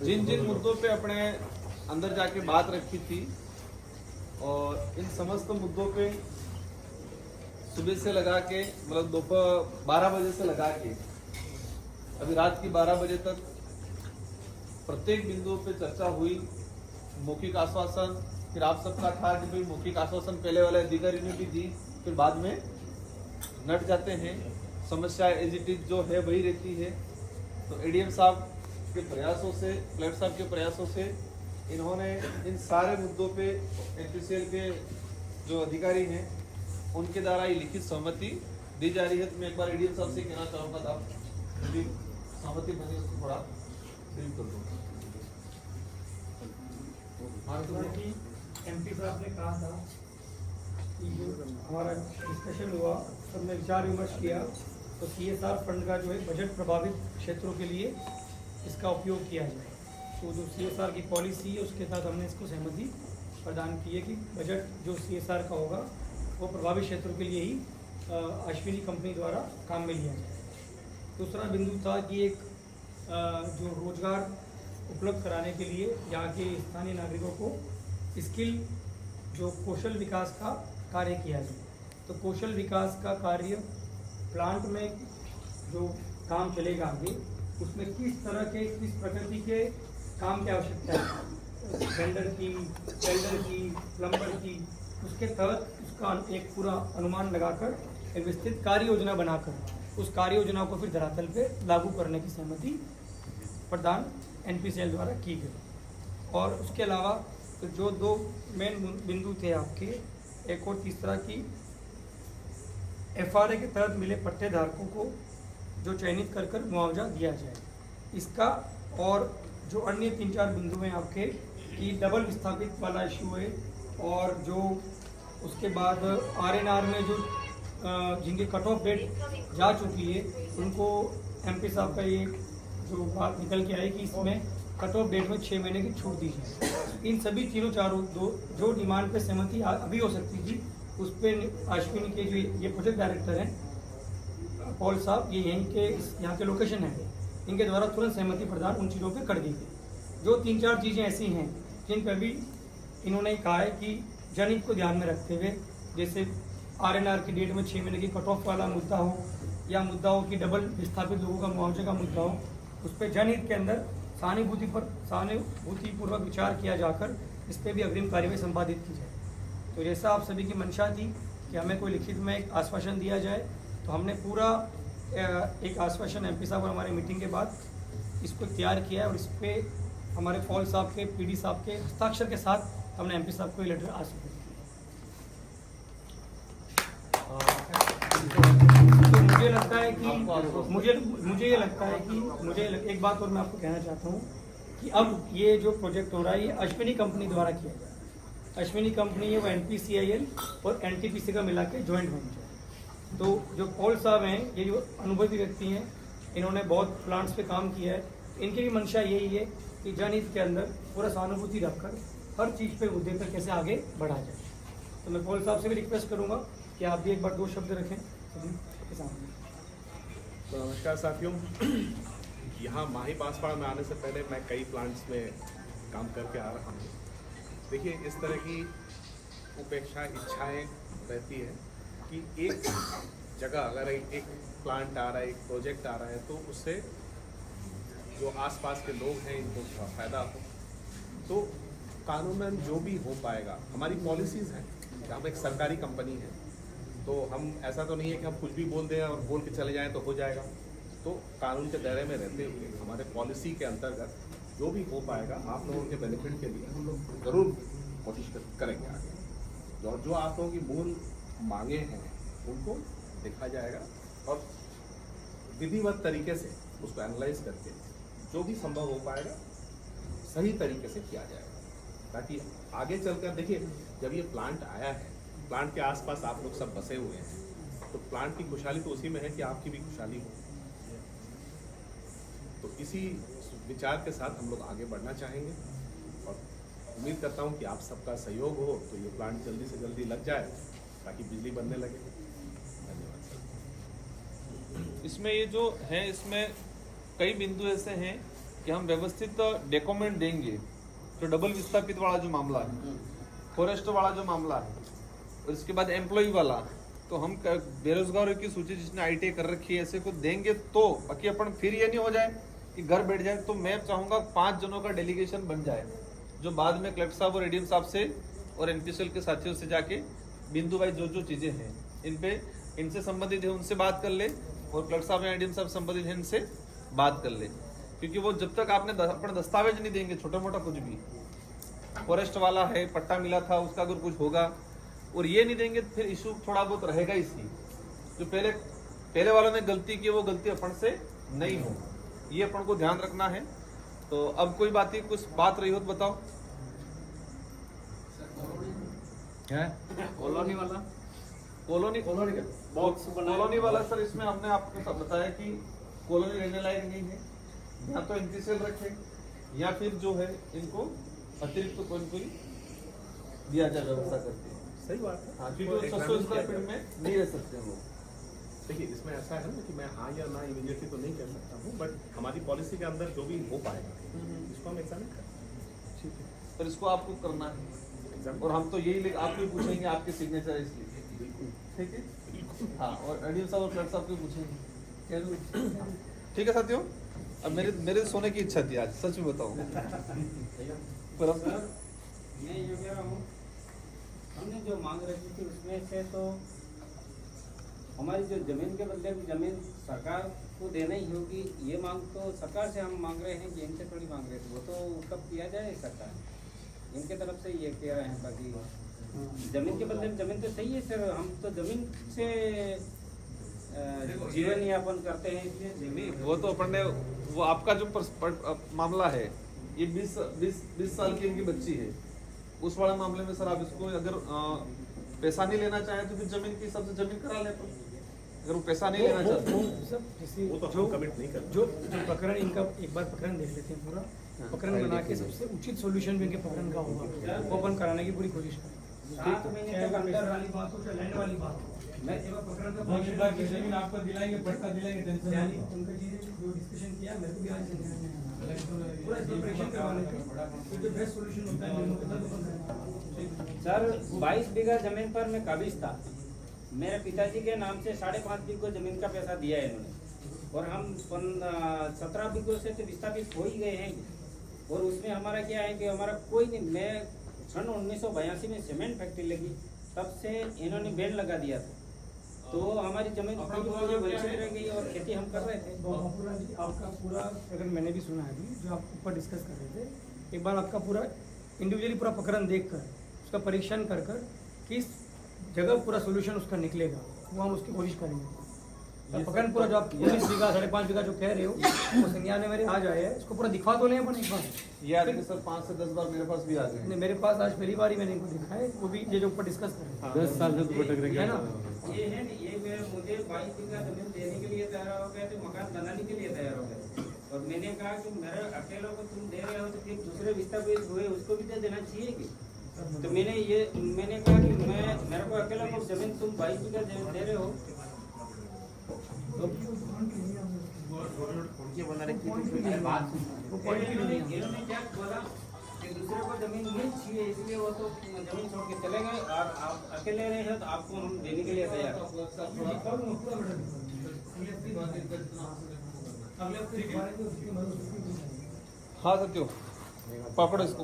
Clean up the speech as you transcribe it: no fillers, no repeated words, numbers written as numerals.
जिन जिन मुद्दों पे अपने अंदर जाके बात रखी थी और इन समस्त मुद्दों पे सुबह से लगा के मतलब दोपहर 12 बजे से लगा के अभी रात की 12 बजे तक प्रत्येक बिंदु पे चर्चा हुई। मौखिक आश्वासन फिर आप सबका था कि भाई मौखिक आश्वासन पहले वाले अधिकारी ने भी दी, फिर बाद में नट जाते हैं। समस्या एज इट इज जो है वही रहती है। तो एडीएम साहब के प्रयासों से, कलेक्टर साहब के प्रयासों से इन्होंने इन सारे मुद्दों पे एनपीसीएल के जो अधिकारी हैं उनके द्वारा ये लिखित सहमति दी जा रही है। तो मैं एक बार एडीएम साहब से कहना चाहूँगा था यदि सहमति बनी उसको थोड़ा ब्रीफ कर दो। एमपी साहब ने कहा था कि जो हमारा डिस्कशन हुआ सबने विचार विमर्श किया तो सीएसआर फंड का जो है बजट प्रभावित क्षेत्रों के लिए इसका उपयोग किया जाए। तो जो सीएसआर की पॉलिसी है उसके साथ हमने इसको सहमति प्रदान की है कि बजट जो सीएसआर का होगा वो प्रभावित क्षेत्रों के लिए ही अश्विनी कंपनी द्वारा काम में लिया जाए। दूसरा बिंदु था कि एक जो रोजगार उपलब्ध कराने के लिए यहाँ के स्थानीय नागरिकों को स्किल जो कौशल विकास का कार्य किया जाए। तो कौशल विकास का कार्य प्लांट में जो काम चलेगा आगे उसमें किस तरह के किस प्रकृति के काम की आवश्यकता है, वेंडर की, वेल्डर की, प्लम्बर की, उसके तहत उसका एक पूरा अनुमान लगाकर एक विस्तृत कार्य योजना बनाकर उस कार्य योजना को फिर धरातल पे लागू करने की सहमति प्रदान एनपीसीएल द्वारा की गई। और उसके अलावा तो जो दो मेन बिंदु थे आपके, एक और तीसरा की एफआरए के तहत मिले पट्टे धारकों को जो चयनित कर मुआवजा दिया जाए इसका, और जो अन्य 3-4 बिंदु हैं आपके कि डबल विस्थापित वाला इशू है, और जो उसके बाद आरएनआर में जो जिनके कट ऑफ डेट जा चुकी है उनको एमपी साहब का ये जो बात निकल के आई कि इसमें कट ऑफ डेट में 6 महीने की छूट दी जाए। इन सभी तीनों चारों जो डिमांड पे सहमति अभी हो सकती थी उस पर अश्विनी के जो ये प्रोजेक्ट डायरेक्टर हैं पॉल साहब, ये यहाँ के लोकेशन है, इनके द्वारा तुरंत सहमति प्रदान उन चीज़ों पे कर दी गई। जो 3-4 चीज़ें ऐसी हैं जिन पर भी इन्होंने कहा है कि जनहित को ध्यान में रखते हुए, जैसे आरएनआर की डेट में 6 महीने की कट ऑफ वाला मुद्दा हो या मुद्दा हो कि डबल विस्थापित लोगों का मुआवजे का मुद्दा हो, उस पर जनहित के अंदर सहानुभूतिपूर्वक विचार किया जाकर इस पर भी अग्रिम कार्यवाही संपादित की जाए। तो जैसा आप सभी की मंशा थी कि हमें कोई लिखित में एक आश्वासन दिया जाए, तो हमने पूरा एक आश्वासन एमपी साहब और हमारी मीटिंग के बाद इसको तैयार किया है और इस पर हमारे पॉल साहब के, पीडी साहब के हस्ताक्षर के साथ हमने एमपी साहब को ये लेटर आश्वासन किया। तो मुझे लगता है कि मुझे ये लगता है कि एक बात और मैं आपको कहना चाहता हूँ कि अब ये जो प्रोजेक्ट हो रहा है ये अश्विनी कंपनी द्वारा किया जा रहा है। अश्विनी कंपनी है वो एनपीसीआईएल और एनटीपीसी का मिला के ज्वाइंट वेंचर। तो जो पॉल साहब हैं ये जो अनुभवी व्यक्ति हैं, इन्होंने बहुत प्लांट्स पे काम किया है, इनकी भी मंशा यही है कि जनहित के अंदर पूरा सहानुभूति रखकर हर चीज़ पे मुद्दे पर कैसे आगे बढ़ा जाए। तो मैं पॉल साहब से भी रिक्वेस्ट करूँगा कि आप भी एक बार 2 शब्द रखें सभी के सामने। तो नमस्कार साथियों, यहाँ माही बांसवाड़ा में आने से पहले मैं कई प्लांट्स में काम करके आ रहा हूँ। देखिए, इस तरह की उपेक्षा इच्छाएं रहती है कि एक जगह अगर एक प्लांट आ रहा है, एक प्रोजेक्ट आ रहा है, तो उससे जो आसपास के लोग हैं इनको फ़ायदा हो। तो कानूनन जो भी हो पाएगा, हमारी पॉलिसीज़ हैं कि हम एक सरकारी कंपनी है, तो हम ऐसा तो नहीं है कि हम कुछ भी बोल दें और बोल के चले जाएं तो हो जाएगा। तो कानून के दायरे में रहते हुए हमारे पॉलिसी के अंतर्गत जो भी हो पाएगा आप लोगों के बेनिफिट के लिए हम लोग ज़रूर कोशिश करेंगे आगे। जो आप लोगों की मूल मांगे हैं उनको देखा जाएगा और विधिवत तरीके से उसको एनालाइज करके जो भी संभव हो पाएगा सही तरीके से किया जाएगा, ताकि आगे चलकर देखिए जब ये प्लांट आया है, प्लांट के आसपास आप लोग सब बसे हुए हैं, तो प्लांट की खुशहाली तो उसी में है कि आपकी भी खुशहाली हो। तो इसी विचार के साथ हम लोग आगे बढ़ना चाहेंगे और उम्मीद करता हूं कि आप सबका सहयोग हो तो ये प्लांट जल्दी से जल्दी लग जाए ताकि बिजली बनने लगे। धन्यवाद सर। इसमें ये जो है इसमें कई बिंदु ऐसे हैं कि हम व्यवस्थित डॉक्यूमेंट देंगे, तो डबल विस्थापित वाला जो मामला है, फॉरेस्ट वाला जो मामला है, और इसके बाद एम्प्लॉय वाला, तो हम बेरोजगारों की सूची जिसने ITI कर रखी है ऐसे को देंगे, तो बाकी अपन फिर ये नहीं हो जाए कि घर बैठ जाए। तो मैं चाहूंगा 5 जनों का डेलीगेशन बन जाए, जो बाद में कलेक्टर साहब और ADM साहब से और NPCL के साथियों से जाके बिंदु वाइज जो चीजें हैं इनसे संबंधित है उनसे बात कर ले, और कलेक्टर साहब या ADM साहब संबंधित है इनसे बात कर ले। क्योंकि वो जब तक आपने अपना दस्तावेज नहीं देंगे, छोटा मोटा कुछ भी, फॉरेस्ट वाला है, पट्टा मिला था, उसका अगर कुछ होगा और ये नहीं देंगे, फिर इशू थोड़ा बहुत रहेगा इसकी। जो पहले वालों ने गलती की वो गलती अपन से नहीं हो, ये अपन को ध्यान रखना है। तो अब कोई कुछ बात रही हो तो बताओ। कॉलोनी वाला कॉलोनी वाला सर, इसमें हमने आपको सब बताया कि कॉलोनी रहने लायक नहीं है, या तो NPCL रखे या फिर जो है इनको अतिरिक्त कोई दिया जाए व्यवस्था करके। सही बात है। हाँ, क्योंकि 600 स्क्वायर फीट में नहीं रह सकते लोग। देखिए इसमें ऐसा है ना कि मैं हाँ या ना इमीडिएटली तो नहीं कह सकता हूँ, बट हमारी पॉलिसी के अंदर जो भी हो पाएगा इसको हम एग्जामिन करें। ठीक है, पर इसको आपको करना है, एग्जामिन और हम तो यही आपको ही पूछेंगे आपके सिग्नेचर इसलिए, बिल्कुल ठीक है। हाँ, और ADM साहब और क्लर्क साहब को पूछेंगे। ठीक है साथियों, अब मेरे सोने की इच्छा थी आज, सच में बताऊँ। पर अब मैं ये कह रहा हूँ, हमने जो मांग रखी थी उसमें से तो हमारी जो जमीन के बदले में जमीन सरकार को देना ही होगी, ये मांग तो सरकार से हम मांग रहे हैं कि इनसे थोड़ी मांग रहे थे, वो तो कब किया जाए सरकार, इनके तरफ से ये कह रहे हैं। बाकी जमीन के बदले में जमीन तो सही है सर, हम तो जमीन से जीवन यापन करते हैं, इसलिए जमीन वो तो अपन ने, वो आपका जो मामला है, ये 20 साल की इनकी बच्ची है, उस वाले मामले में सर आप इसको अगर पैसा नहीं लेना चाहे तो फिर जमीन के हिसाब से जमीन करा ले। अगर वो पैसा नहीं लेना चाहते वो तो हम कमिट नहीं करते। जो प्रकरण इनका एक बार प्रकरण देख लेते हैं पूरा, प्रकरण बना के सबसे उचित सॉल्यूशन भी इनके प्रकरण का होगा, वो अपन कराने की पूरी कोशिश करें। 7 महीने चाहे तक वो अंदर अंदर वाली बात हो, चाहे लैंड वाली बात हो, मैं प्रकरण का बाकी जमीन आपको दिलाएंगे, पट्टा दिलाएंगे, टेंशन यानी नहीं। उनका चीजें जो डिस्कशन किया, मेरे को भी आज पूरा इसमें परीक्षण करवा लेते हैं, तो जो बेस्ट सॉल्यूशन होता है दोनों के साथ अपन करें। सर 22 बीघा जमीन पर मैं काबिज था, मेरे पिताजी के नाम से 5.5 बीघा जमीन का पैसा दिया है इन्होंने, और हम 17 बीघों से तो विस्थापित हो ही गए हैं। और उसमें हमारा क्या है कि हमारा कोई नहीं, मैं सन 1982 में सीमेंट फैक्ट्री लगी, तब से इन्होंने बैन लगा दिया था, तो हमारी जमीन पूरी वंचित रह गई और खेती हम कर रहे थे। बाबूलाल जी, आपका पूरा प्रकरण मैंने भी सुना है अभी, जो आप ऊपर डिस्कस कर रहे थे, एक बार आपका पूरा इंडिविजुअली पूरा प्रकरण देखकर उसका परीक्षण कर किस जगह पूरा सोल्यूशन उसका निकलेगा, वो हम उसकी कोशिश करेंगे। प्रकरण पूरा जो आप 19 बीघा 5.5 बीघा जो कह रहे हो, वो संज्ञान में मेरे आ जाए है, इसको पूरा दिखा तो नहीं अपन एक बार। ये आदमी सर 5 से 10 बार मेरे पास भी आ गए। नहीं, मेरे पास आज पहली बार ही मैंने इनको दिखा है, वो भी ये जो ऊपर डिस्कस कर रहे हैं। 10 साल से तो भटक रहे है ना, ये है ना, ये मुझे 22 बीघा जमीन देने के लिए तैयार हो गए थे, मकान बनाने के लिए तैयार हो गए, और मैंने कहा कि मेरे अकेलों को तुम दे रहे हो तो फिर दूसरे विस्थापित हुए उसको भी दे देना चाहिए कि। तो मैंने कहा कि मेरे को अकेला को जमीन तुम 22 बीघा जमीन दे रहे हो, वो पॉइंट भी नहीं है। इन्होंने क्या बोला कि दूसरे को जमीन मिल चाहिए, इसलिए वो तो जमीन छोड़ के चले गए, और आप अकेले रहे हो तो आपको हम देने के लिए तैयार हैं। हाँ सत्यो, पकड़ो इसको।